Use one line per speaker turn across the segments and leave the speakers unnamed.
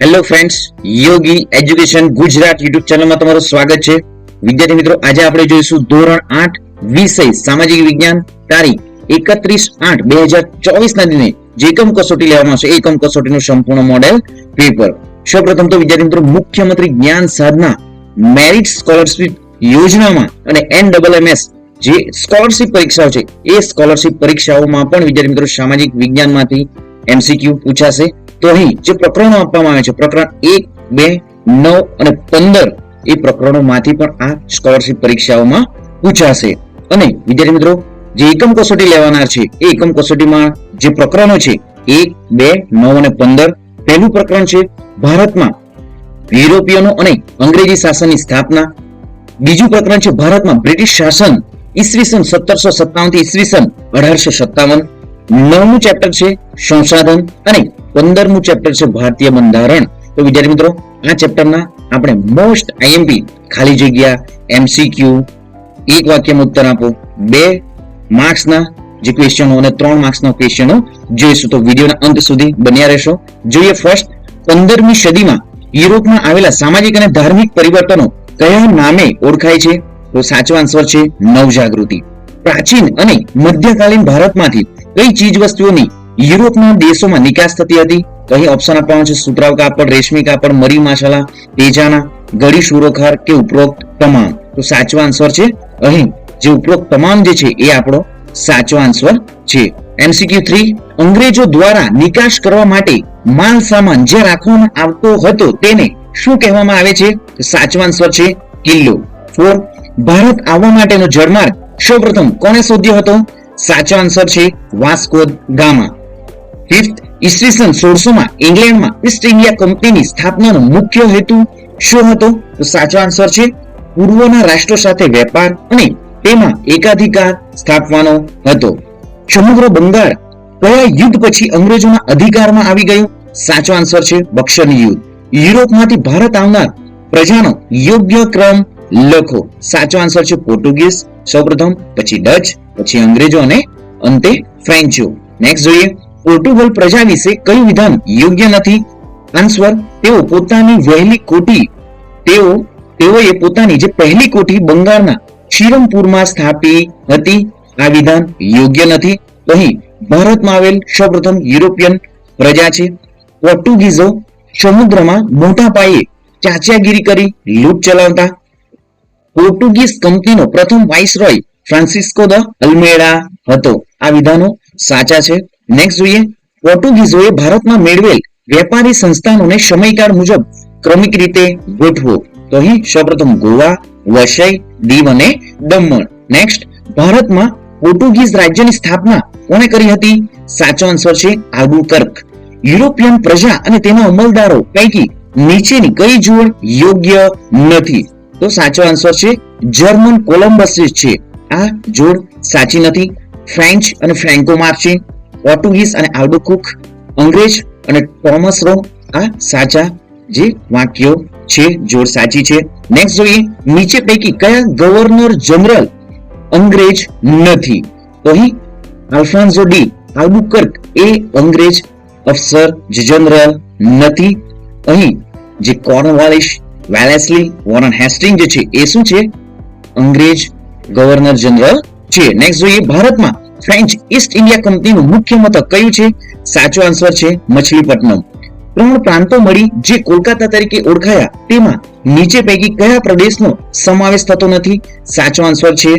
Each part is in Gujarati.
હેલો ફ્રેન્ડ્સ, યોગી એજ્યુકેશન ગુજરાત યુટ્યુબ ચેનલમાં તમારું સ્વાગત છે. વિદ્યાર્થી મિત્રો, આજે આપણે જોઈશું ધોરણ 8 વિષય સામાજિક વિજ્ઞાન તારીખ 31/8/2024 ના દિને જે એકમ કસોટી લેવામાં આવશે એકમ કસોટીનું સંપૂર્ણ મોડેલ પેપર. સૌપ્રથમ તો વિદ્યાર્થી મિત્રો, મુખ્યમંત્રી જ્ઞાન સાધના મેરિટ સ્કોલરશિપ યોજનામાં અને NMMS જે સ્કોલરશિપ પરીક્ષાઓ છે એ સ્કોલરશિપ પરીક્ષાઓમાં પણ વિદ્યાર્થી મિત્રો સામાજિક વિજ્ઞાનમાંથી MCQ પૂછાશે. તો અહીં જે પ્રકરણો આપવામાં આવે છે, પ્રકરણ 1, 2, 9 અને 15 એ પ્રકરણોમાંથી પણ આ સ્કોલરશિપ પરીક્ષાઓમાં પૂછાશે. અને વિદ્યાર્થી મિત્રો, જે એકમ કસોટી લેવાના છે એ એકમ કસોટીમાં જે પ્રકરણો છે 1, 2, 9 અને 15. પહેલું પ્રકરણ છે ભારતમાં યુરોપિયનો અને અંગ્રેજી શાસનની સ્થાપના. બીજું પ્રકરણ છે ભારતમાં બ્રિટિશ શાસન ઈસવીસન 1757 થી ઈસવીસન 1857. 9મું ચેપ્ટર છે સંસાધન અને 15મું ચેપ્ટર છે ભારતીય બંધારણ. તો વિદ્યાર્થી મિત્રો, આ ચેપ્ટરના આપણે મોસ્ટ IMP ખાલી જગ્યા MCQ, એક વાક્યમાં ઉત્તર આપો, 2 માર્ક્સના જે ક્વેશ્ચનો અને 3 માર્ક્સના ક્વેશ્ચનો જોઈશું. તો વિડીયોના અંત સુધી બન્યા રહેશો. જોઈએ ફર્સ્ટ, 15મી સદીમાં યુરોપમાં આવેલા સામાજિક અને ધાર્મિક પરિવર્તનો કયા નામે ઓળખાય છે? તો સાચો આન્સર છે નવજાગૃતિ. પ્રાચીન અને મધ્યકાલીન ભારતમાંથી કઈ ચીજ વસ્તુઓની યુરોપના દેશોમાં નિકાસ થતી હતી? તો અહીં ઓપ્શન આપવાનું છે સુતરાઉ કાપડ, રેશમી કાપડ, મરી મસાલા, તેજાના, ગળી સુરોખાર કે ઉપરોક્ત તમામ. તો સાચો આન્સર છે અહીં જે ઉપરોક્ત તમામ જે છે એ આપણો સાચો આન્સર છે. MCQ 3, અંગ્રેજો દ્વારા નિકાસ કરવા માટે માલ સામાન જે રાખવામાં આવતો હતો તેને શું કહેવામાં આવે છે? સાચો આન્સર છે કિલ્લો. 4, ભારત આવવા માટેનો જળમાર્ગ સૌપ્રથમ કોણે શોધ્યો હતો? સાચો આન્સર છે વાસ્કો ગામા. 5th, ઈસવીસન 1600 માં ઇંગ્લેન્ડમાં ઈસ્ટ ઇન્ડિયા કંપનીની સ્થાપનાનો મુખ્ય હેતુ શું હતો? તો સાચો આન્સર છે પૂર્વના રાષ્ટ્રો સાથે વેપાર અને તેમાં એકાધિકાર સ્થાપવાનો હતો. સમગ્ર બંગાળ કયા યુદ્ધ પછી અંગ્રેજોના અધિકારમાં આવી ગયું? સાચો આન્સર છે બક્સરની યુદ્ધ. યુરોપમાંથી ભારત આવનાર પ્રજાનો યોગ્ય ક્રમ લખો. સાચો આન્સર છે પોર્ટુગીઝ સૌપ્રથમ, પછી ડચ, પછી અંગ્રેજો અને અંતે ફ્રેન્ચો. નેક્સ્ટ જોઈએ, પોર્ટુગલ પ્રજા વિશે કયું વિધાન યોગ્ય નથી? આન્સર, તેઓએ પોતાની જે પહેલી કોઠી બંગાળના શિરમપુરમાં સ્થાપી હતી. આ વિધાન યોગ્ય નથી. તો અહીં ભારતમાં આવેલ સૌપ્રથમ યુરોપિયન પ્રજા છે. પોર્ટુગીઝો સમુદ્રમાં મોટા પાયે ચાંચિયાગીરી કરી લૂંટ ચલાવતા. પોર્ટુગીઝ કંપનીનો પ્રથમ વાઇસરોય ફ્રાન્સિસ્કો દ અલ્મેડા હતો. આ વિધાનો સાચા છે. નેક્સ્ટ જોઈએ, પોર્ટુગીઝોએ ભારતમાં મેળવેલ વેપારી સંસ્થાનોને સમયકાળ મુજબ ક્રમિક રીતે ગોઠવો. તો અહીં સૌપ્રથમ ગોવા, વસઈ, દીવ અને દમણ. નેક્સ્ટ, ભારતમાં પોર્ટુગીઝ રાજ્યની સ્થાપના કોણે કરી હતી? સાચો આન્સર છે આલ્બુકર્ક. યુરોપિયન પ્રજા અને તેના અમલદારો પૈકી નીચેની કઈ જોડ યોગ્ય નથી? તો સાચો આન્સર છે જર્મન કોલમ્બસ છે. આ જોડ સાચી નથી. ફ્રેન્ચ અને ફ્રેન્કો માર્ચિન, પોર્ટુગીઝ અને આલ્બુકર્ક, અંગ્રેજ અને ટોમસ રો આ સાચા જે વાક્યો છે, જોડ સાચી છે. નેક્સ્ટ જોઈએ, નીચે પૈકી કયા ગવર્નર જનરલ અંગ્રેજ નથી? તો અહીં આલ્ફોન્સો ડી આલ્બુકર્ક એ અંગ્રેજ અફસર જનરલ નથી. અહીં જે કોર્નવાલિસ, વેલેસ્લી, વોરન હેસ્ટિંગ જે છે એ શું છે? અંગ્રેજ ગવર્નર જનરલ છે. નેક્સ્ટ જોઈએ, ભારતમાં ફ્રેન્ચ ઈસ્ટ ઇન્ડિયા કંપનીનું મુખ્ય મથક કયું છે? સાચો આન્સર છે મછલીપટ્ટનમ. 3 પ્રાંતો મળી જે કોલકાતા તરીકે ઓળખાયા તેમાં નીચે પૈકી કયા પ્રદેશનો સમાવેશ થતો નથી? સાચો આન્સર છે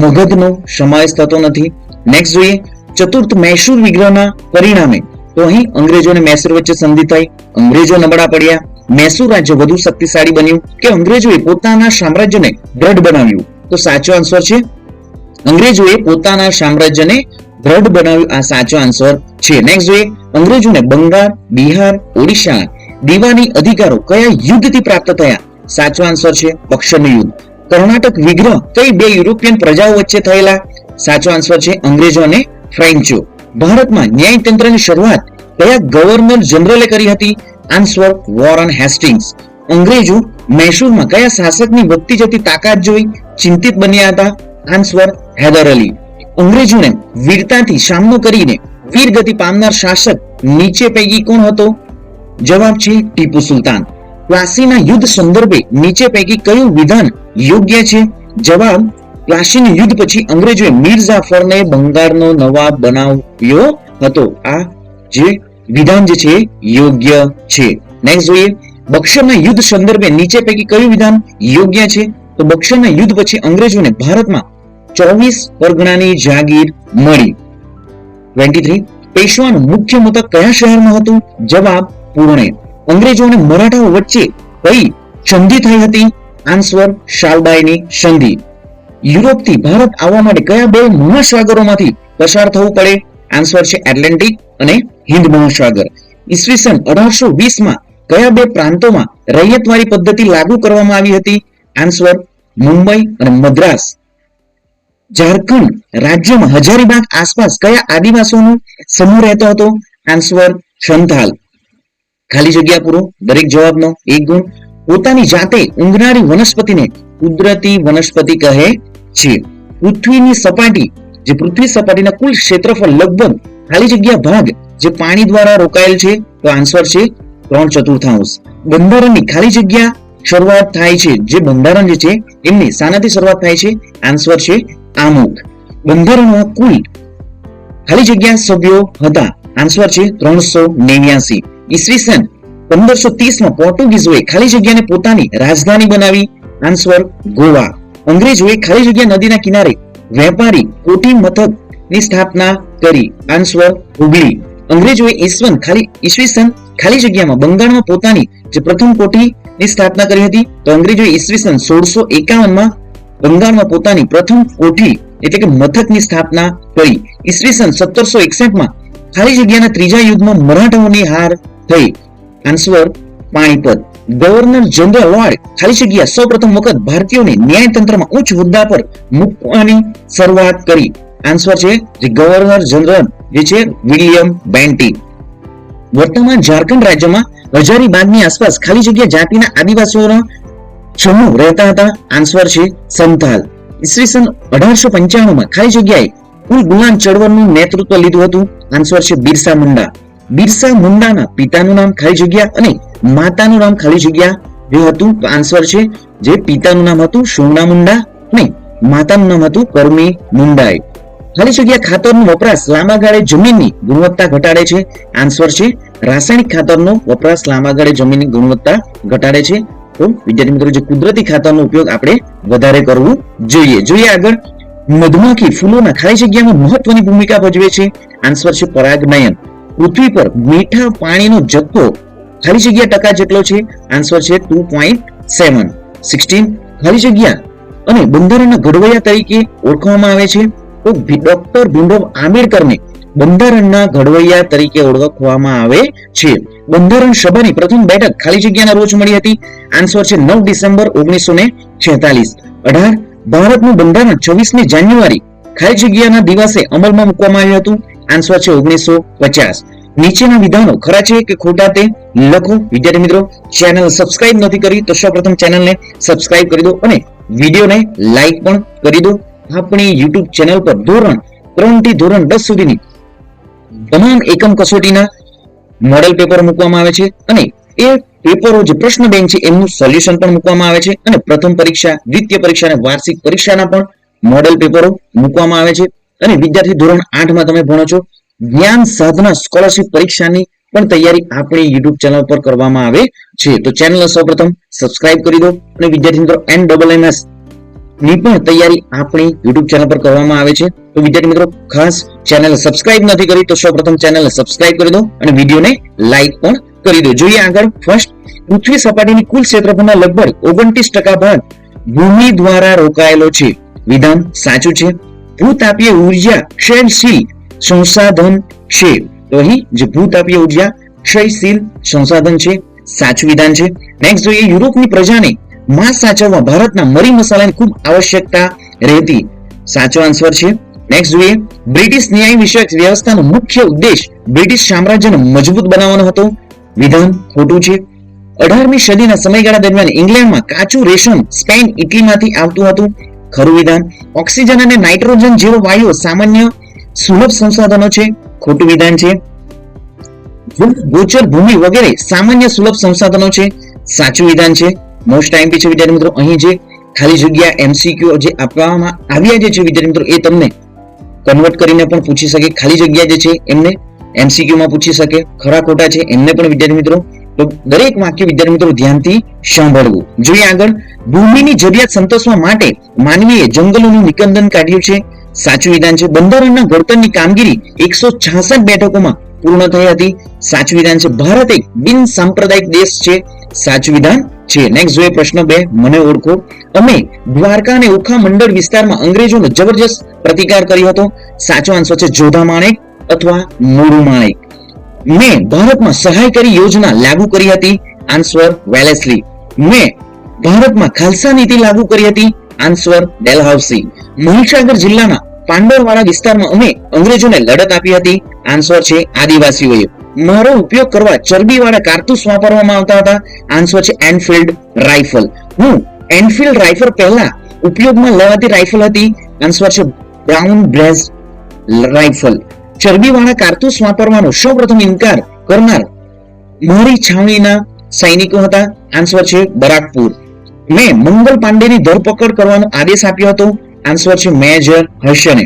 મગધનો સમાવેશ થતો નથી. નેક્સ્ટ જોઈએ, ચતુર્થ મૈસૂર વિગ્રહના પરિણામે તો અહીં અંગ્રેજો અને મૈસૂર વચ્ચે સંધિ થઈ, અંગ્રેજો નબળા પડ્યા, મૈસૂર રાજ્ય વધુ શક્તિશાળી બન્યું કે અંગ્રેજોએ પોતાના સામ્રાજ્યને દ્રઢ બનાવ્યું? તો સાચો આન્સર છે અંગ્રેજોએ પોતાના સામ્રાજ્યને દ્રઢ બનાવ્યું. આ સાચો આન્સર છે. નેક્સ્ટ જોઈએ, અંગ્રેજોને બંગાળ, બિહાર, ઓડિશા દીવાની અધિકારો કયા યુદ્ધથી પ્રાપ્ત થયા? સાચો આન્સર છે બક્સરનું યુદ્ધ. કર્ણાટક વિગ્રહ કઈ 2 યુરોપિયન પ્રજાઓ વચ્ચે થયેલા? સાચો આન્સર છે અંગ્રેજો અને ફ્રેન્ચો. ભારતમાં ન્યાયતંત્રની શરૂઆત કયા ગવર્નર જનરલે કરી હતી? Answer Warren Hastings. અંગ્રેજો મૈસૂરમાં કયા શાસકની વધતી જતી તાકાત જોઈ ચિંતિત બન્યા હતા? આન્સર હૈદર અલી. અંગ્રેજોને વીરતાથી સામનો કરીને વીરગતિ પામનાર શાસક નીચે પૈકી કોણ હતો? જવાબ છે ટીપુ સુલતાન. પ્લાસીના યુદ્ધ સંદર્ભે નીચે પૈકી કયું વિધાન યોગ્ય છે? જવાબ, પ્લાસીના યુદ્ધ પછી અંગ્રેજોએ મીર જાફરને બંગાળનો નવાબ બનાવ્યો હતો. આ જે વિધાન જે છે યોગ્ય છે. નેક્સ્ટ જોઈએ, બક્સરના યુદ્ધ સંદર્ભે નીચે પૈકી કયું વિધાન યોગ્ય છે? તો બક્સરના યુદ્ધ પછી અંગ્રેજોને ભારતમાં 24 પરગણાની જાગીર મળી. 23, પેશવાનું મુખ્ય મથક કયા શહેરમાં હતું? જવાબ, પુણે. અંગ્રેજો અને મરાઠાઓ વચ્ચે કઈ સંધિ થઈ હતી? આન્સર, શાલબાઈની સંધિ. યુરોપથી ભારત આવવા માટે કયા બે મહાસાગરોમાંથી પસાર થવું પડે? આન્સર છે એટલાન્ટિક અને હિન્દ મહાસાગર. ઈસવીસન 1820 માં કયા બે પ્રાંતોમાં રૈયતવારી પદ્ધતિ લાગુ કરવામાં આવી હતી? આન્સર, મુંબઈ અને મદ્રાસ. ઝારખંડ રાજ્યમાં હજારીબાગ આસપાસ કયા આદિવાસીઓનો સમૂહ રહેતો હતો? આન્સર, સંથાલ. ખાલી જગ્યા પૂરો. દરેક જવાબનો 1 ગુણ. પોતાની જાતે ઊંઘનારી વનસ્પતિને કુદરતી વનસ્પતિ કહે છે. પૃથ્વીની સપાટી, જે પૃથ્વી સપાટીના કુલ ક્ષેત્રફળ લગભગ ખાલી જગ્યા ભાગ જે પાણી દ્વારા રોકાયેલ છે, તો આન્સર છે 3/4. બંધારણની ખાલી જગ્યા શરૂઆત થાય છે, જે બંધારણ જે છે એમની શાનાથી શરૂઆત થાય છે? આન્સર છે આમુખ. બંધારણમાં કુલ ખાલી જગ્યા સભ્યો હતા? આન્સર છે 389. ઈસવીસન 1530 માં પોર્ટુગીઝોએ ખાલી જગ્યાને પોતાની રાજધાની બનાવી? આન્સર, ગોવા. અંગ્રેજોએ ખાલી જગ્યા નદીના કિનારે વેપારી કોઠી મથકની સ્થાપના કરી? આન્સર, હુગલી. અંગ્રેજોએ ઈસવીસન ખાલી જગ્યામાં બંગાળમાં પોતાની જે પ્રથમ કોઠીની સ્થાપના કરી હતી? તો અંગ્રેજોએ ઈસવીસન 1651 માં બંગાળમાં પોતાની પ્રથમ કોઠી એટલે કે મથકની સ્થાપના કરી. ઈસવીસન 1761 માં ખાલી જગ્યાના ત્રીજા યુદ્ધમાં મરાઠાઓની હાર થઈ? Answer, Panipat. Governor general lord ખાલી જગ્યા સૌપ્રથમ વખત ભારતીયોને ન્યાયતંત્રમાં ઉચ્ચ હોદ્દા પર મૂકવાની શરૂઆત કરી? આન્સર છે જે ગવર્નર જનરલ જે છે વિલિયમ બેન્ટી. વર્તમાન ઝારખંડ રાજ્યમાં હજારીબાગની આસપાસ ખાલી જગ્યા જાતિના આદિવાસીઓનો સમૂહ રહેતા હતા? આન્સર છે સંથાલ. ઈસવીસન 1895 માં ખાલી જગ્યાએ કુલ ગુલામ ચળવળનું નેતૃત્વ લીધું હતું? આન્સર છે બિરસા મુંડા. બિરસા મુંડાના પિતાનું નામ ખાલી જગ્યા અને માતાનું નામ ખાલી જગ્યા જે હતું? તો આન્સર છે જે પિતાનું નામ હતું સોમના મુંડા અને માતાનું નામ હતું કરમી મુંડાઈ. ખાલી જગ્યા ખાતરનો વપરાશ લાંબા ગાળે જમીનની ગુણવત્તા ઘટાડે છે? આન્સર છે રાસાયણિક ખાતરનો વપરાશ લાંબા ગાળે જમીનની ગુણવત્તા ઘટાડે છે. તો વિદ્યાર્થી મિત્રો, જે કુદરતી ખાતરનો ઉપયોગ આપણે વધારે કરવું જોઈએ. જોઈએ આગળ, મધમાખી ફૂલોના ખાલી જગ્યામાં મહત્વની ભૂમિકા ભજવે છે? આન્સર છે પરાગનયન. પૃથ્વી પર મીઠા પાણીનો જથ્થો ખાલી જગ્યા ટકા જેટલો છે? આન્સર છે 2.7. 16, ખાલી જગ્યા અને બંધારણના ઘડવૈયા તરીકે ઓળખવામાં આવે છે? તો ડોક્ટર ભીમરાવ આંબેડકરને બંધારણના ઘડવૈયા તરીકે ઓળખવામાં આવે છે. બંધારણ સભાની પ્રથમ બેઠક ખાલી જગ્યાના રોજ મળી હતી? આન્સર છે 9 ડિસેમ્બર 1946. 18, ભારતનું બંધારણ 26 જાન્યુઆરી ખાલી જગ્યાના દિવસે અમલમાં મૂકવામાં આવ્યું હતું? આન્સર છે 1950. નીચેના વિધાનો ખરા છે કે ખોટા તે લખો. વિદ્યાર્થી મિત્રો, ચેનલ સબસ્ક્રાઇબ નથી કરી તો સૌપ્રથમ ચેનલને સબસ્ક્રાઇબ કરી દો અને વિડીયોને લાઈક પણ કરી દો. આપણી YouTube ચેનલ પર ધોરણ 3 થી ધોરણ 10 સુધીની તમામ એકમ કસોટીના મોડેલ પેપર મૂકવામાં આવે છે અને એ પેપરો જે પ્રશ્ન બેંક છે એમનું સોલ્યુશન પણ મૂકવામાં આવે છે અને પ્રથમ પરીક્ષા, દ્વિતીય પરીક્ષા અને વાર્ષિક પરીક્ષાના પણ મોડેલ પેપરો મૂકવામાં આવે છે. અને વિદ્યાર્થી ધોરણ 8 માં તમે ભણો છો, જ્ઞાન સાધના સ્કોલરશિપ પરીક્ષાની પણ તૈયારી આપણી YouTube ચેનલ પર કરવામાં આવે છે. તો ચેનલને સૌપ્રથમ સબસ્ક્રાઇબ કરી દો અને વિદ્યાર્થી મિત્રો NMMS ની પણ તૈયારી આપણી YouTube ચેનલ પર કરવામાં આવે છે. તો વિદ્યાર્થી મિત્રો, ખાસ ચેનલ સબસ્ક્રાઇબ નથી કરી તો સૌપ્રથમ ચેનલને સબસ્ક્રાઇબ કરી દો અને વિડીયોને લાઈક પણ કરી દો. જોઈએ આગળ. ફર્સ્ટ, પૃથ્વી સપાટીની કુલ ક્ષેત્રફળના લગભગ 29% ભાગ ભૂમિ દ્વારા રોકાયેલો છે? વિધાન સાચું છે. ભૂતાપીય ઉર્જા ક્ષયશીલ સંસાધન છે? તો અહીં જે ભૂતાપીય ઉર્જા ક્ષયશીલ સંસાધન છે, સાચું વિધાન છે. નેક્સ્ટ જોઈએ, યુરોપની પ્રજાને માંસ સાચવવા ભારતના મરી મસાલાની ખૂબ આવશ્યકતા રહેતી? સાચો આન્સર છે. નેક્સ્ટ જોઈએ, બ્રિટિશ ન્યાય વિષયક વ્યવસ્થાનો મુખ્ય ઉદ્દેશ બ્રિટિશ સામ્રાજ્યને મજબૂત બનાવવાનો હતો? વિધાન ખોટું છે. 18મી સદીના સમયગાળા દરમિયાન ઇંગ્લેન્ડમાં કાચું રેશમ સ્પેન, ઇટલીમાંથી આવતું હતું? ખરું વિધાન. ઓક્સિજન અને નાઇટ્રોજન જેવા વાયુઓ સામાન્ય સુલભ સંસાધનો છે? ખોટું વિધાન છે. ગોચર ભૂમિ વગેરે સામાન્ય સુલભ સંસાધનો છે, સાચું વિધાન છે. મોસ્ટ આઈએમપી છે વિદ્યાર્થી મિત્રો. અહીં જે ખાલી જગ્યા એમસીક્યુ જે આપવામાં આવ્યા જે છે વિદ્યાર્થી મિત્રો એ તમને કન્વર્ટ કરીને પણ પૂછી શકે. ખાલી જગ્યા જે છે એમને એમસીક્યુ માં પૂછી શકે. ખરા ખોટા છે એમને પણ વિદ્યાર્થી મિત્રો. તો દરેક વાક્ય વિદ્યાર્થી મિત્રો ધ્યાનથી સાંભળવું જોઈએ. આગળ, ભૂમિની જરૂરિયાત સંતોષવા માટે માનવીએ જંગલોનું નિકંદન કાઢ્યું છે, સાચું વિધાન છે. બંધારણના ઘડતરની કામગીરી 166 બેઠકોમાં પૂર્ણ થઈ હતી, સાચું વિધાન છે. ભારત એક બિન સાંપ્રદાયિક દેશ છે, સાચું વિધાન છે. નેક્સ્ટ જોઈએ પ્રશ્ન 2, મને ઓળખો. અમે દ્વારકા અને ઓખા મંડળ વિસ્તારમાં અંગ્રેજોનો જબરજસ્ત પ્રતિકાર કર્યો હતો, સાચો આન્સર છે જોધા માણેક અથવા મોરુ માણેક. મેં ભારતમાં સહાયકારી યોજના લાગુ કરી હતી, આન્સર વેલેસ્લી. મેં ભારતમાં ખાલસા નીતિ લાગુ કરી હતી, આન્સર ડેલહાઉસી. મહીસાગર જિલ્લાના પાંડરવાડા વિસ્તારમાં અમે અંગ્રેજોને લડત આપી હતી, આન્સર છે આદિવાસીઓએ. મારો ઉપયોગ કરવા ચરબીવાળા કારતૂસ વાપરવામાં આવતા હતા, આન્સર છે એનફિલ્ડ રાઇફલ. હું એનફિલ્ડ રાઇફલ પહેલા ઉપયોગમાં લેવાતી રાઇફલ હતી, આન્સર છે બ્રાઉન બ્લેઝ રાઇફલ. ચરબીવાળા કારતૂસ વાપરવાનો સૌપ્રથમ ઇનકાર કરનાર મારી છાવણીના સૈનિકો હતા, આન્સર છે બરાકપુર. મેં મંગલ પાંડેની ધરપકડ કરવાનો આદેશ આપ્યો હતો, આન્સર છે મેજર હર્ષને.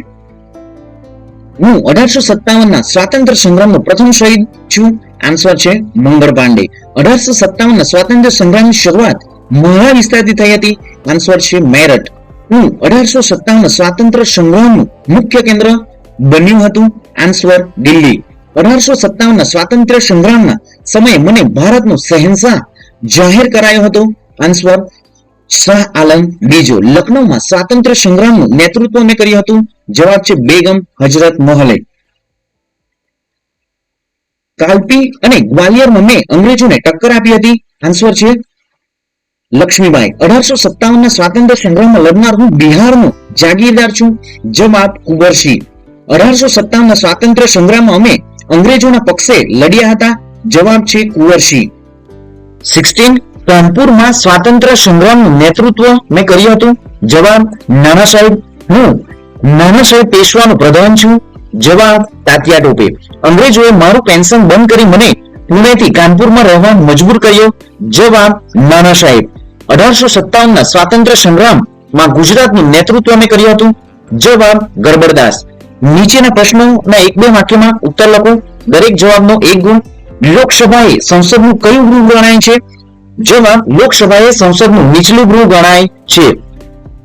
હું 1857 ના સ્વાતંત્ર્ય સંગ્રામનો પ્રથમ શહીદ છું, આન્સર છે મંગળ પાંડે. 1857 ના સ્વાતંત્ર્ય સંગ્રામની શરૂઆત મારા વિસ્તારથી થઈ હતી, આન્સર છે મેરઠ. હું 1857 ના સ્વાતંત્ર્ય સંગ્રામનું મુખ્ય કેન્દ્ર બન્યું હતું, આન્સર દિલ્હી. 1857 ના સ્વાતંત્ર્ય સંગ્રામના સમયે મને ભારતનો શહેનશાહ જાહેર કરાયો હતો, આન્સર શાહ આલમ બીજો. લખનૌમાં સ્વાતંત્ર્ય સંગ્રામનું નેતૃત્વ મેં કર્યું હતું, જવાબ છે બેગમ હજરત મહલે. કાલપી અને ગ્વાલિયરમાં મેં અંગ્રેજોને ટક્કર આપી હતી, આન્સર છે લક્ષ્મીબાઈ. 1857 ના સ્વાતંત્ર્ય સંગ્રામમાં લડનાર હું બિહારનો જાગીરદાર છું, જવાબ કુંવરસિંહ. 1857 ના સ્વાતંત્ર્ય સંગ્રામમાં અમે અંગ્રેજોના પક્ષે લડ્યા હતા, જવાબ છે કુંવરસિંહ. 16 કાનપુરમાં સ્વાતંત્ર્ય સંગ્રામનું નેતૃત્વ મેં કર્યું હતું, જવાબ નાના સાહેબ. હું નાના સાહેબ પેશવાનો પ્રધાન છું, જવાબ તાત્યા ટોપે. અંગ્રેજોએ મારું પેન્શન બંધ કરી મને પુણેથી કાનપુરમાં રહેવા મજબૂર કર્યો, જવાબ નાના સાહેબ. 1857 ના સ્વાતંત્ર્ય સંગ્રામમાં ગુજરાતનું નેતૃત્વ મેં કર્યું હતું, જવાબ ગરબડદાસ. નીચેના પ્રશ્નોના 1-2 વાક્યમાં ઉત્તર લખો, દરેક જવાબનો 1 ગુણ. લોકસભાએ સંસદનું કયું ગૃહ ગણાય છે? જવાબ લોકસભા એ સંસદનું નીચલું ગૃહ ગણાય છે.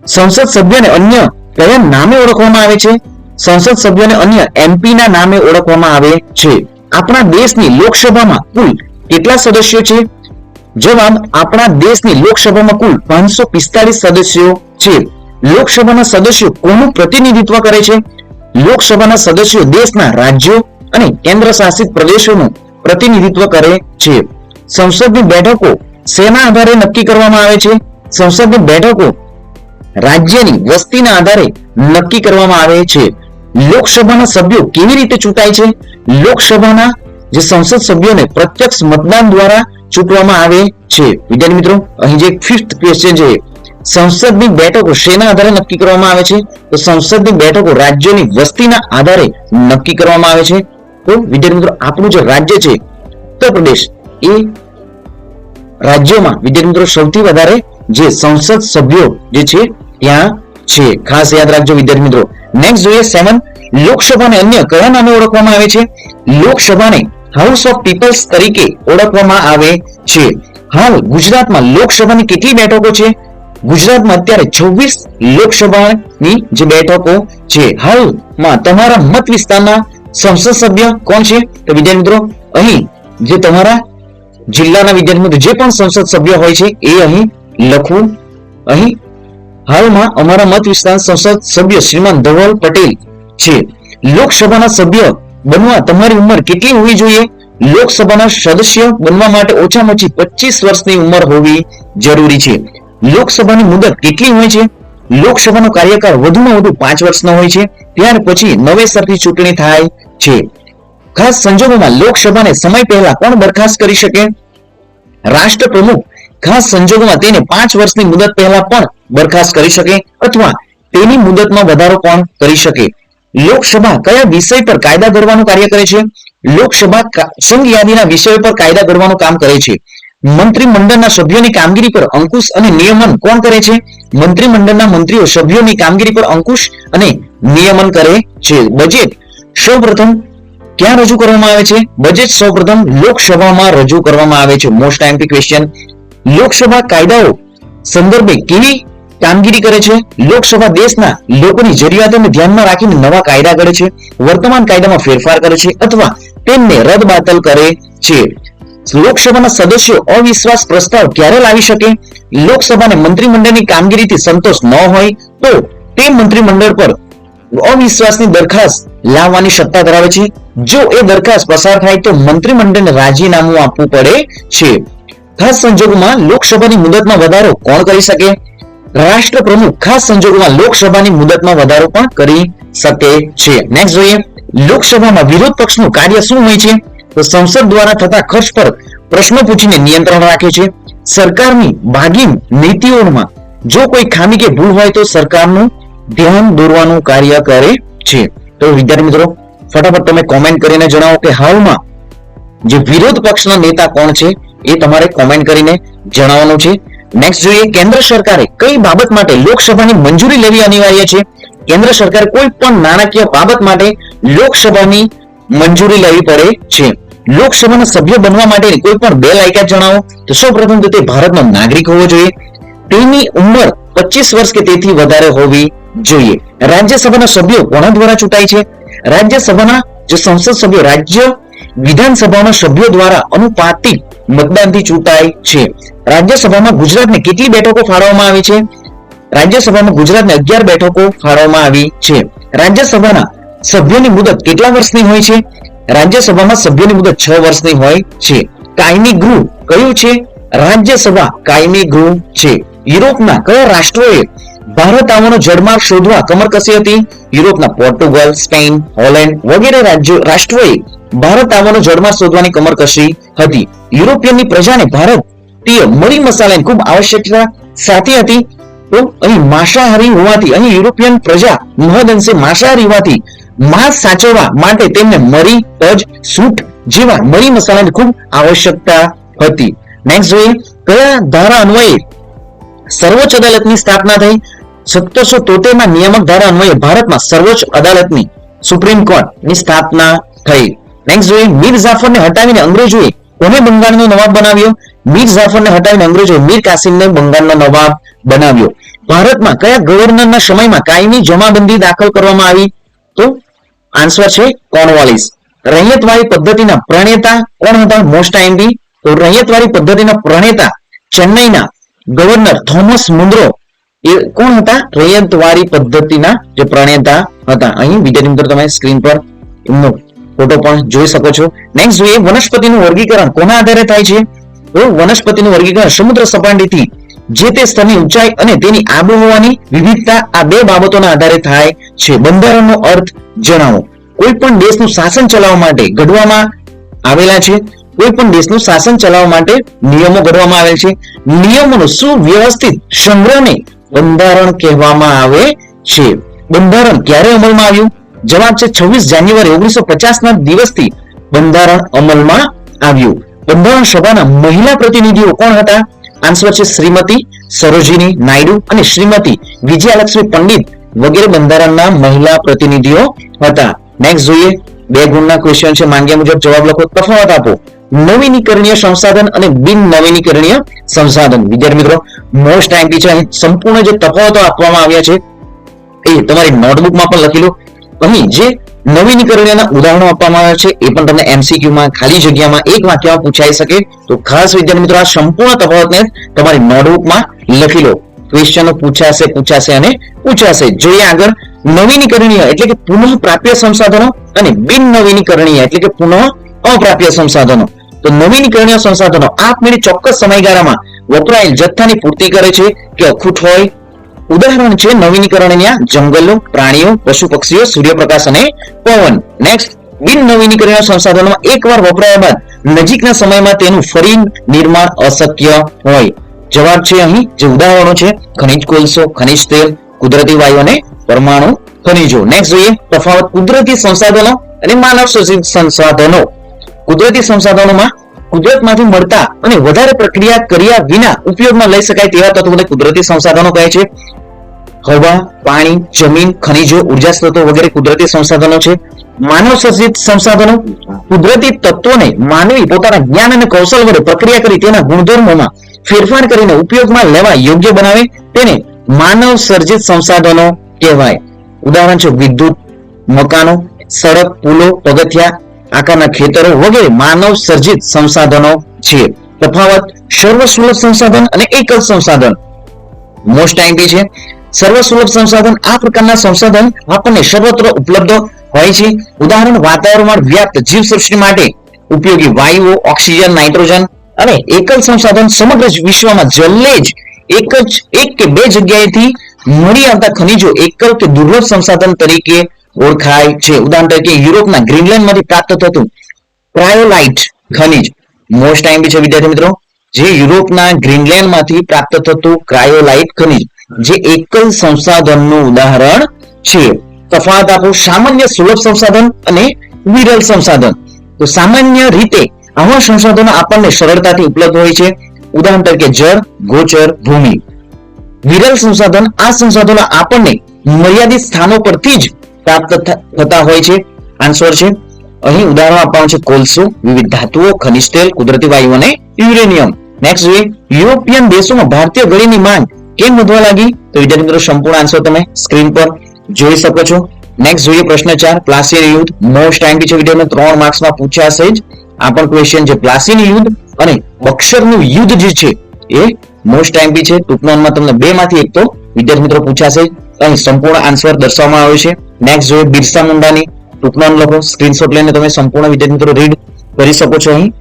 સંસદ સભ્યને અન્ય કયા નામે ઓળખવામાં આવે છે? સંસદ સભ્યને અન્ય એમપી ના નામે ઓળખવામાં આવે છે. આપણા દેશની લોકસભામાં કુલ કેટલા સદસ્યો છે? જવાબ આપણા દેશની લોકસભામાં કુલ 545 સદસ્યો છે. લોકસભાના સદસ્યો કોનું પ્રતિનિધિત્વ કરે છે? લોકસભાના સદસ્યો દેશના રાજ્યો અને કેન્દ્ર શાસિત પ્રદેશોનું પ્રતિનિધિત્વ કરે છે. સંસદની બેઠકો શેના આધારે નક્કી કરવામાં આવે છે? સંસદની બેઠકો રાજ્યની વસ્તીના આધારે નક્કી કરવામાં આવે છે. લોકસભાના સભ્યો કેવી રીતે ચૂંટાય છે? લોકસભાના જે સંસદ સભ્યોને પ્રત્યક્ષ મતદાન દ્વારા ચૂંટવામાં આવે છે. વિદ્યાર્થી મિત્રો, અહીં જે 5th ક્વેશ્ચન છે, સંસદની બેઠકો શેના આધારે નક્કી કરવામાં આવે છે? તો સંસદની બેઠકો રાજ્યોની વસ્તીના આધારે નક્કી કરવામાં આવે છે. તો વિદ્યાર્થી મિત્રો, આપણું જે રાજ્ય છે ઉત્તર પ્રદેશ, એ રાજ્યોમાં વિદ્યાર્થી મિત્રો સૌથી વધારે જે સંસદ સભ્યો જે છે ત્યાં છે, ખાસ યાદ રાખજો વિદ્યાર્થી મિત્રો. નેક્સ્ટ જોઈએ 7, લોકસભાને અન્ય કયા નામે ઓળખવામાં આવે છે? લોકસભાને હાઉસ ઓફ પીપલ્સ તરીકે ઓળખવામાં આવે છે. હાલ ગુજરાતમાં લોકસભાની કેટલી બેઠકો છે? ગુજરાતમાં અત્યારે 26 લોકસભાની જે બેઠકો છે. હાલમાં તમારા મત વિસ્તારના સંસદ સભ્ય કોણ છે? તો વિદ્યાર્થી મિત્રો, અહીં જે તમારા જિલ્લાના વિદ્યાર્થી મિત્રો જે પણ સંસદ સભ્ય હોય છે એ અહીં લખવું. અહીં હાલમાં અમારા મત વિસ્તાર સંસદ સભ્ય શ્રીમાન ધવલ પટેલ છે. લોકસભાના સભ્ય બનવા તમારી ઉંમર કેટલી હોવી જોઈએ? લોકસભાના સદસ્ય બનવા માટે ઓછામાં ઓછી 25 વર્ષની ઉંમર હોવી જરૂરી છે. લોકસભાની મુદત કેટલી હોય છે? લોકસભાનો કાર્યકાળ વધુમાં વધુ 5 વર્ષનો હોય છે. ત્યાર પછી નવેસરથી ચૂંટણી થાય છે. ખાસ સંજોગોમાં લોકસભાને સમય પહેલા કોણ બરખાસ્ત કરી શકે? રાષ્ટ્રપ્રમુખ ખાસ સંજોગોમાં તેને 5 વર્ષની મુદત પહેલા પણ બરખાસ્ત કરી શકે અથવા તેની મુદતમાં વધારો પણ કરી શકે. લોકસભા કયા વિષય પર કાયદા ઘડવાનું કાર્ય કરે છે? લોકસભા સંઘ યાદીના વિષયો પર કાયદા ઘડવાનું કામ કરે છે. મંત્રીમંડળના સભ્યોની કામગીરી પર અંકુશ અને નિયમન કોણ કરે છે? મંત્રીમંડળના મંત્રીઓ સભ્યોની કામગીરી પર અંકુશ અને નિયમન કરે છે. બજેટ સૌપ્રથમ ક્યાં રજૂ કરવામાં આવે છે? બજેટ સૌપ્રથમ લોકસભામાં રજૂ કરવામાં આવે છે. Most IMP question. લોકસભા કાયદાઓ સંદર્ભે કેવી કામગીરી કરે છે? લોકસભા દેશના લોકોની જરૂરિયાતોને ધ્યાનમાં રાખીને નવા કાયદા ઘડે છે, વર્તમાન કાયદામાં ફેરફાર કરે છે અથવા તેમને રદબાતલ કરે છે. લોકસભાના સદસ્યો અવિશ્વાસ પ્રસ્તાવ ક્યારે લાવી શકે? લોકસભાને મંત્રીમંડળની કામગીરીથી સંતોષ ન હોય તો તે મંત્રીમંડળ પર અવિશ્વાસની દરખાસ્ત લાવવાની સત્તા ધરાવે છે. જો એ દરખાસ્ત પસાર થાય તો મંત્રીમંડળને રાજીનામું આપવું પડે છે. ખાસ સંજોગોમાં લોકસભાની મુદતમાં વધારો કોણ કરી શકે? રાષ્ટ્રપ્રમુખ ખાસ સંજોગોમાં લોકસભાની મુદતમાં વધારો પણ કરી શકે છે. નેક્સ્ટ જોઈએ, લોકસભામાં વિરોધ પક્ષનું કાર્ય શું હોય છે? તો સંસદ દ્વારા થતા ખર્ચ પર પ્રશ્નો પૂછીને નિયંત્રણ રાખે છે. સરકારની ભાગીન નીતિઓમાં જો કોઈ ખામી કે ભૂલ હોય તો સરકારનું ધ્યાન દોરવાનું કાર્ય કરે છે. તો વિદ્યાર્થી મિત્રો, ફટાફટ તમે કોમેન્ટ કરીને જણાવો કે હાલમાં જે વિરોધ પક્ષના નેતા કોણ છે એ તમારે કોમેન્ટ કરીને જણાવવાનું છે. નેક્સ્ટ જોઈએ, કેન્દ્ર સરકારે કઈ બાબત માટે લોકસભાની મંજૂરી લેવી અનિવાર્ય છે? કેન્દ્ર સરકારે કોઈ પણ નાણાકીય બાબત માટે લોકસભાની મંજૂરી લેવી પડે છે. લોકસભાના સભ્ય બનવા માટેની કોઈ પણ બે લાયકાત જણાવો. તો સૌપ્રથમ તો તે ભારતનો નાગરિક હોવો જોઈએ, તેની ઉંમર 25 વર્ષ કે તેથી વધારે હોવી જોઈએ. રાજ્યસભાના સભ્યો કોના દ્વારા ચૂંટાય છે? રાજ્યસભાના જે સંસદ સભ્યો રાજ્ય વિધાનસભાના સભ્યો દ્વારા અનુપાતિક મતદાનથી ચૂંટાય છે. રાજ્યસભામાં ગુજરાતને કેટલી બેઠકો ફાળવવામાં આવી છે? રાજ્યસભામાં ગુજરાતને 11 બેઠકો ફાળવવામાં આવી છે. રાજ્યસભાના સભ્યોની મુદત કેટલા વર્ષની હોય છે? રાજ્યસભામાં સભ્યોની મુદત 6 વર્ષની હોય છે. કાયમી ગૃહ કયું છે? રાજ્યસભા કાયમી ગૃહ છે. યુરોપના કયા રાષ્ટ્રોએ ભારત આવવાનો જળમાર્ગ શોધવા કમર કસી હતી? યુરોપના પોર્ટુગલ, સ્પેન, હોલેન્ડ વગેરે રાષ્ટ્રોએ ભારત આવવાનો જળમાર્ગ શોધવાની કમર કસી હતી. યુરોપિયનની પ્રજાને ભારતીય મરી મસાલાની ખૂબ આવશ્યકતા સાથે હતી. તો અહીં માંસાહારી હોવાથી અહીં યુરોપિયન પ્રજા મહદઅંશે માંસાહારી હોવાથી માંસ સાચવવા માટે તેમને મરી, તજ, સૂંઠ જેવા મરી મસાલાની ખૂબ આવશ્યકતા હતી. નેક્સ્ટ જોઈએ, કયા ધારા અન્વયે સર્વોચ્ચ અદાલતની સ્થાપના થઈ? 1773 ના નિયામક ધારા અન્વયે ભારતમાં સર્વોચ્ચ અદાલતની સુપ્રીમ કોર્ટની સ્થાપના થઈ. નેક્સ્ટ જોઈએ, મીર જાફરને હટાવીને અંગ્રેજોએ કોને બંગાળનો નવાબ બનાવ્યો? મીર જાફરને હટાવીને અંગ્રેજોએ મીર કાસિમને બંગાળનો નવાબ બનાવ્યો. ભારતમાં કયા ગવર્નરના સમયમાં કાયમી જમાબંધી દાખલ કરવામાં આવી? તો આન્સર છે કોર્નવાલિસ. રૈયતવાડી પદ્ધતિના પ્રણેતા કોણ હતા? Most IMP. તો રૈયતવાડી પદ્ધતિના પ્રણેતા ચેન્નઈના ગવર્નર થોમસ મુન્દ્રો એ કોણ હતા? રૈયતવાડી પદ્ધતિના જે પ્રણેતા હતા. અહીં વિદ્યાર્થી મિત્રો તમે સ્ક્રીન પર એમનો ફોટો પણ જોઈ શકો છો. નેક્સ્ટ જોઈએ, વનસ્પતિનું વર્ગીકરણ કોના આધારે થાય છે? તો વનસ્પતિનું વર્ગીકરણ સમુદ્ર સપાટીથી જે તે સ્તરની ઊંચાઈ અને તેની આબોહવાની વિવિધતા આ બે બાબતોના આધારે થાય છે. બંધારણનો અર્થ જણાવો. કોઈ પણ દેશનું શાસન ચલાવવા માટે ઘડવામાં આવેલા છે. કોઈ પણ દેશનું શાસન ચલાવવા માટે નિયમો ઘડવામાં આવેલ છે. નિયમોનો સુવ્યવસ્થિત સંગ્રહને બંધારણ કહેવામાં આવે છે. બંધારણ ક્યારે અમલમાં આવ્યું? જવાબ છે 26 જાન્યુઆરી 1950 ના દિવસથી બંધારણ અમલમાં આવ્યું. બંધારણ સભાના મહિલા પ્રતિનિધિઓ કોણ હતા? આન્સર છે શ્રીમતી સરોજિની નાયડુ અને શ્રીમતી વિજયાલક્ષ્મી પંડિત વગેરે બંધારણના મહિલા પ્રતિનિધિઓ હતા. નેક્સ્ટ જોઈએ, 2 ગુણના ક્વેશ્ચન છે. માંગ્યા મુજબ જવાબ લખો, તફાવત આપો. નવીનીકરણીય સંસાધન અને બિન નવીનીકરણીય સંસાધન. વિદ્યાર્થી મિત્રો, મોસ્ટ આઈએમપી છે. અહીં સંપૂર્ણ જે તફાવતો આપવામાં આવ્યા છે એ તમારી નોટબુકમાં પણ લખી લો. અહીં જે નવીનીકરણીયના ઉદાહરણો આપવામાં આવ્યા છે એ પણ તમને MCQ માં ખાલી જગ્યામાં એક વાક્યમાં પૂછાઈ શકે. તો ખાસ વિદ્યાર્થી મિત્રો, આ સંપૂર્ણ તફાવતને તમારી નોટબુકમાં લખી લો. ક્વેશ્ચનો પૂછાશે અને પૂછાશે. જોઈએ આગળ, નવીનીકરણીય એટલે કે પુનઃ પ્રાપ્ય સંસાધનો અને બિન નવીનીકરણીય એટલે કે પુનઃ અપ્રાપ્ય સંસાધનો. તો નવીનીકરણીય સંસાધનો આપમેળે ચોક્કસ સમયગાળામાં વપરાયેલ જથ્થાની પૂર્તિ કરે છે કે અખૂટ હોય. ઉદાહરણ છે નવીનીકરણીય જંગલો, પ્રાણીઓ, પશુ પક્ષીઓ, સૂર્યપ્રકાશ અને પવન. નેક્સ્ટ, બિન નવીનીકરણીય સંસાધનોમાં એકવાર વપરાયા બાદ નજીકના સમયમાં તેનું ફરી નિર્માણ અશક્ય હોય. જવાબ છે અહીં જે ઉદાહરણો છે ખનિજ કોલસો, ખનિજ તેલ, કુદરતી વાયુ અને પરમાણુ ખનિજો. નેક્સ્ટ જોઈએ તફાવત કુદરતી સંસાધનો અને માનવ સર્જિત સંસાધનો. કુદરતી સંસાધનોમાં કુદરતમાંથી મળતા અને વધારે પ્રક્રિયા કર્યા વિના ઉપયોગમાં લઈ શકાય તેવા તત્વોને કુદરતી સંસાધનો કહે છે. હવા, પાણી, જમીન, ખનિજો, ઉર્જા સ્ત્રોતો વગેરે કુદરતી સંસાધનો છે. માનવ સર્જિત સંસાધનો કુદરતી તત્વોને માનવી પોતાના જ્ઞાન અને કૌશલ વડે પ્રક્રિયા કરી તેના ગુણધર્મોમાં ફેરફાર કરીને ઉપયોગમાં લેવા યોગ્ય બનાવે તેને માનવ સર્જિત સંસાધનો કહેવાય. ઉદાહરણ છે વિદ્યુત, મકાનો, સડક, પુલો, પગથિયા આકારના ખેતરો વગેરે માનવ સર્જિત સંસાધનો છે. તફાવત સર્વસુલભ સંસાધન અને એકલ સંસાધન. મોસ્ટ ટાઈમ છે. સર્વસુલભ સંસાધન આ પ્રકારના સંસાધન આપણને સર્વત્ર ઉપલબ્ધ હોય છે. ઉદાહરણ વાતાવરણમાં વ્યાપ્ત જીવસૃષ્ટિ માટે ઉપયોગી વાયુઓ, ઓક્સિજન, નાઇટ્રોજન. અને એકલ સંસાધન સમગ્ર વિશ્વમાં જલ્લે જ એક કે બે જગ્યાએથી મળી આવતા ખનિજો એકલ કે દુર્લભ સંસાધન તરીકે ઓળખાય છે. ઉદાહરણ તરીકે યુરોપના ગ્રીનલેન્ડમાંથી પ્રાપ્ત થતું ક્રાયોલાઇટ ખનિજ. મોસ્ટ ટાઈમ છે વિદ્યાર્થી મિત્રો. જે યુરોપના ગ્રીનલેન્ડમાંથી પ્રાપ્ત થતું ક્રાયોલાઇટ ખનિજ જે એકલ સંસાધનનું ઉદાહરણ છે. તફાવત આપો સામાન્ય સુલભ સંસાધન અને વિરલ સંસાધન. તો સામાન્ય રીતે આવા સંસાધનો આપણને સરળતાથી ઉપલબ્ધ હોય છે. ઉદાહરણ તરીકે જળ, ગોચર, ભૂમિ. વિરલ સંસાધન આ સંસાધનો આપણને મર્યાદિત સ્થાનો પરથી જ પ્રાપ્ત થતા હોય છે. આન્સર છે અહીં ઉદાહરણ આપવાનું છે કોલસો, વિવિધ ધાતુઓ, ખનિજ તેલ, કુદરતી વાયુ અને યુરેનિયમ. નેક્સ્ટ જોઈએ યુરોપિયન દેશોમાં ભારતીય ઘડીની માંગ કેમ વધવા લાગી? તો વિદ્યાર્થી મિત્રો સંપૂર્ણ આન્સર તમે સ્ક્રીન પર જોઈ શકો છો. નેક્સ્ટ જોઈએ પ્રશ્ન 4 પ્લાસીન યુદ્ધ. મોસ્ટ ટાઈમ છે વિદ્યાર્થીઓ 3 માર્ક્સમાં પૂછાશે જ આ પણ ક્વેશ્ચન છે. પ્લાસીન યુદ્ધ અને બક્સરનું યુદ્ધ જે છે એ મોસ્ટ ટાઈમ છે. ટૂંકનોંધમાં તમને બે માંથી એક તો વિદ્યાર્થી મિત્રો પૂછાશે. અહીં સંપૂર્ણ આન્સર દર્શાવવામાં આવ્યો છે. નેક્સ્ટ જોઈએ બિરસા મુંડાની ટૂંકનોંધ લખો. સ્ક્રીનશોટ લઈને તમે સંપૂર્ણ વિદ્યાર્થી મિત્રો રીડ કરી શકો છો. અહીં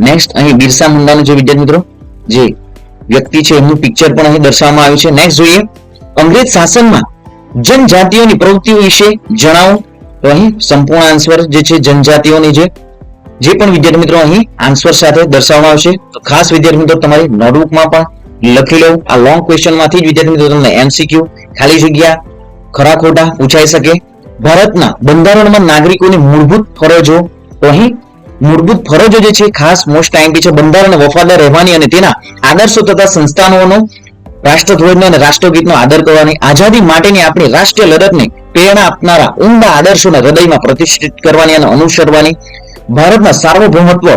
નેક્સ્ટ અહીં બિરસા મુંડાનું જે વિદ્યાર્થી મિત્રો જે વ્યક્તિ છે એમનું પિક્ચર પણ અહીં દર્શાવવામાં આવ્યું છે. નેક્સ્ટ જોઈએ અંગ્રેજ શાસનમાં જનજાતિઓની પ્રવૃત્તિઓ વિશે જણાવો. તો અહીં સંપૂર્ણ આન્સર જે છે જનજાતિઓની જે પણ વિદ્યાર્થી મિત્રો અહીં આન્સર સાથે દર્શાવવામાં આવશે. તો ખાસ વિદ્યાર્થી મિત્રો તમારી નોટબુકમાં પણ લખી લો. આ લોંગ ક્વેશ્ચન માંથી જ વિદ્યાર્થી મિત્રો તમને એમસીક્યુ ખાલી જગ્યા ખરા ખોટા પૂછાઈ શકે. ભારતના બંધારણમાં નાગરિકોની મૂળભૂત ફરજો. તો અહીં મૂળભૂત ફરજો જે છે ખાસ મોસ્ટ ટાઈમ છે બંધારણ વફાદાર રહેવાની અને તેના આદર્શો તથા સંસ્થાનોનો રાષ્ટ્રધ્વજનો અને રાષ્ટ્રગીતનો આદર કરવાની, આઝાદી માટેની આપણી રાષ્ટ્રીય લડતને પ્રેરણા આપનારા ઉમદા આદર્શોને હૃદયમાં પ્રતિષ્ઠિત કરવાની અને અનુસરવાની, ભારતના સાર્વભૌમત્વ,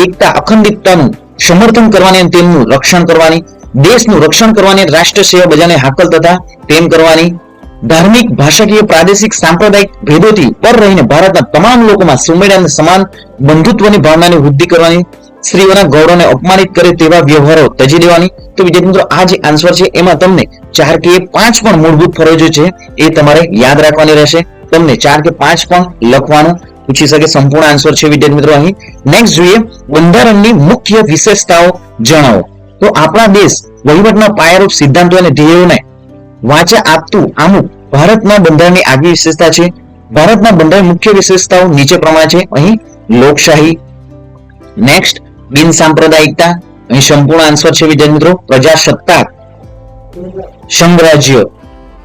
એકતા, અખંડિતતાનું સમર્થન કરવાની અને તેમનું રક્ષણ કરવાની, દેશનું રક્ષણ કરવાની, રાષ્ટ્ર સેવા બજાને હાકલ તથા પ્રેમ કરવાની, ધાર્મિક, ભાષાકીય, પ્રાદેશિક, સાંપ્રદાયિક ભેદોથી પર રહીને ભારતના તમામ લોકોમાં સુમેળ અને સમાન બંધુત્વની ભાવનાની વૃદ્ધિ કરવાની, સ્ત્રીઓના ગૌરવને અપમાનિત કરે તેવા વ્યવહારો ત્યજી દેવાની. તો વિદ્યાર્થી મિત્રો આ જે આન્સર છે એમાં તમને 4 કે 5 પણ મૂળભૂત ફરજો છે એ તમારે યાદ રાખવાની રહેશે. તમને 4 કે 5 પણ લખવાનું પૂછી શકે. સંપૂર્ણ આન્સર છે વિદ્યાર્થી મિત્રો અહીં. નેક્સ્ટ જોઈએ બંધારણની મુખ્ય વિશેષતાઓ જણાવો. તો આપણા દેશ વહીવટના પાયારૂપ સિદ્ધાંતો અને ધ્યેયોને વાચા આપતું આમું ભારતના બંધારણની આગવી વિશેષતા છે. ભારતના બંધારણ મુખ્ય વિશેષતાઓ નીચે પ્રમાણે છે. અહીં લોકશાહી. નેક્સ્ટ બિન સાંપ્રદાયિકતા. અહીં સંપૂર્ણ આન્સર છે વિદ્યાર્થી મિત્રો પ્રજાસત્તાક, સંઘરાજ્ય.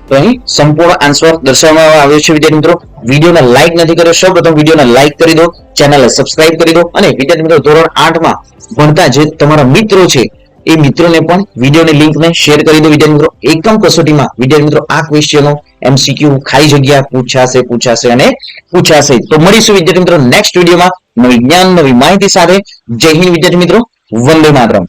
તો અહીં સંપૂર્ણ આન્સર દર્શાવવામાં આવ્યો છે વિદ્યાર્થી મિત્રો. વિડીયોને લાઈક નથી કર્યો સૌપ્રથમ વિડીયોને લાઈક કરી દો, ચેનલને સબસ્ક્રાઇબ કરી દો અને વિદ્યાર્થી મિત્રો ધોરણ 8 માં ભણતા જે તમારા મિત્રો છે એ મિત્રોને પણ વિડીયોની લિંકને શેર કરી દો. વિદ્યાર્થી મિત્રો એકમ કસોટીમાં વિદ્યાર્થી મિત્રો આ ક્વેશ્ચનો એમસીક્યુ ખાલી જગ્યા પૂછાશે અને પૂછાશે. તો મળીશું વિદ્યાર્થી મિત્રો નેક્સ્ટ વિડીયોમાં નવી જ્ઞાન નવી માહિતી સાથે. જય હિન્દ વિદ્યાર્થી મિત્રો, વંદે માતરમ.